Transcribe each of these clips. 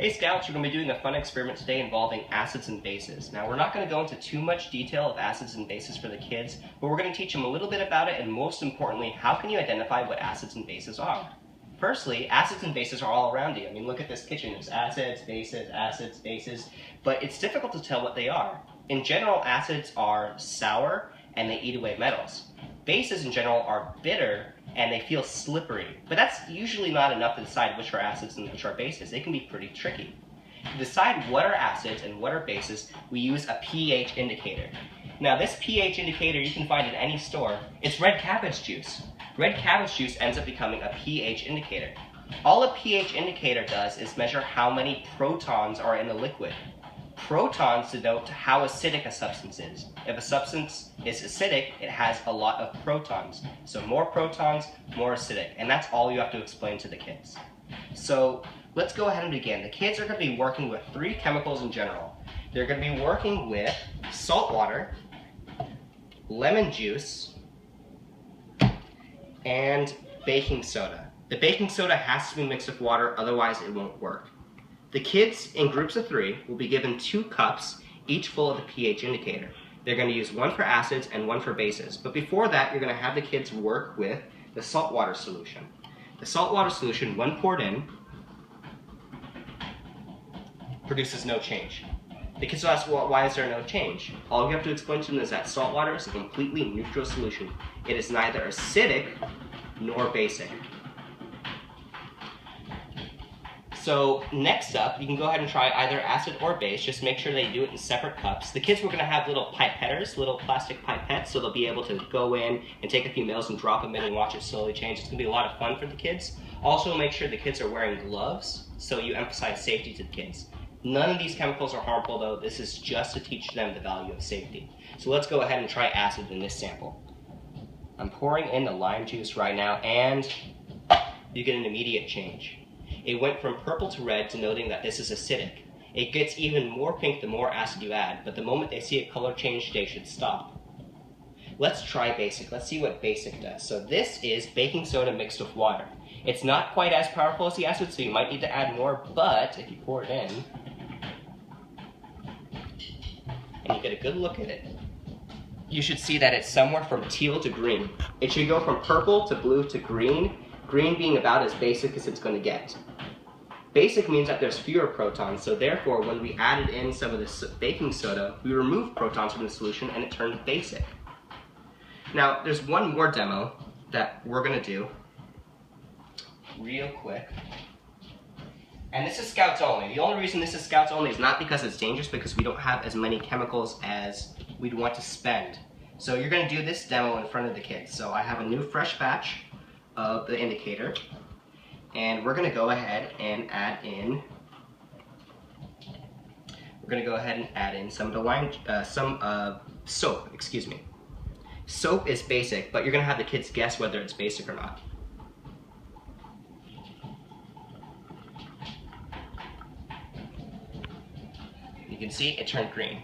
Hey Scouts, we're going to be doing a fun experiment today involving acids and bases. Now we're not going to go into too much detail of acids and bases for the kids, but we're going to teach them a little bit about it, and most importantly, how can you identify what acids and bases are? Firstly, acids and bases are all around you. I mean, look at this kitchen. There's acids, bases, but it's difficult to tell what they are. In general, acids are sour and they eat away metals. Bases in general are bitter and they feel slippery, but that's usually not enough to decide which are acids and which are bases. They can be pretty tricky. To decide what are acids and what are bases, we use a pH indicator. Now this pH indicator you can find in any store. It's red cabbage juice. Red cabbage juice ends up becoming a pH indicator. All a pH indicator does is measure how many protons are in the liquid. Protons denote how acidic a substance is. If a substance is acidic, it has a lot of protons. So more protons, more acidic. And that's all you have to explain to the kids. So let's go ahead and begin. The kids are going to be working with three chemicals in general. They're going to be working with salt water, lemon juice, and baking soda. The baking soda has to be mixed with water, otherwise it won't work. The kids in groups of 3 will be given 2 cups, each full of the pH indicator. They're going to use one for acids and one for bases. But before that, you're going to have the kids work with the saltwater solution. The saltwater solution, when poured in, produces no change. The kids will ask, well, why is there no change? All you have to explain to them is that saltwater is a completely neutral solution. It is neither acidic nor basic. So next up, you can go ahead and try either acid or base. Just make sure they do it in separate cups. The kids were going to have little pipetters, little plastic pipettes, so they'll be able to go in and take a few mils and drop them in and watch it slowly change. It's going to be a lot of fun for the kids. Also make sure the kids are wearing gloves, so you emphasize safety to the kids. None of these chemicals are harmful though. This is just to teach them the value of safety. So let's go ahead and try acid in this sample. I'm pouring in the lime juice right now, and you get an immediate change. It went from purple to red, denoting that this is acidic. It gets even more pink the more acid you add, but the moment they see a color change, they should stop. Let's try basic. Let's see what basic does. So this is baking soda mixed with water. It's not quite as powerful as the acid, so you might need to add more, but if you pour it in, and you get a good look at it, you should see that it's somewhere from teal to green. It should go from purple to blue to green, green being about as basic as it's going to get. Basic means that there's fewer protons, so therefore when we added in some of this baking soda, we removed protons from the solution and it turned basic. Now there's one more demo that we're going to do real quick. And this is Scouts only. The only reason this is Scouts only is not because it's dangerous, because we don't have as many chemicals as we'd want to spend. So you're going to do this demo in front of the kids. So I have a new fresh batch of the indicator, and we're going to go ahead and add in some of the lime, soap, excuse me. Soap is basic, but you're going to have the kids guess whether it's basic or not. You can see it turned green.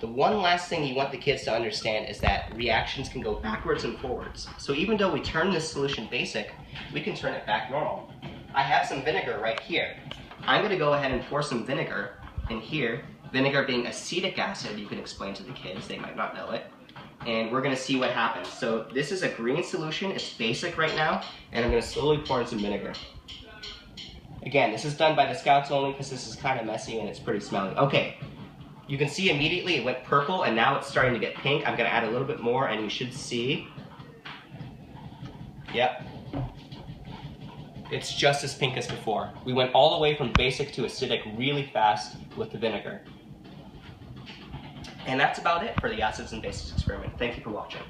The one last thing you want the kids to understand is that reactions can go backwards and forwards. So even though we turn this solution basic, we can turn it back normal. I have some vinegar right here. I'm going to go ahead and pour some vinegar in here. Vinegar being acetic acid, you can explain to the kids, they might not know it. And we're going to see what happens. So this is a green solution, it's basic right now, and I'm going to slowly pour in some vinegar. Again, this is done by the Scouts only because this is kind of messy and it's pretty smelly. Okay. You can see immediately it went purple and now it's starting to get pink. I'm going to add a little bit more and you should see, yep, it's just as pink as before. We went all the way from basic to acidic really fast with the vinegar. And that's about it for the acids and bases experiment. Thank you for watching.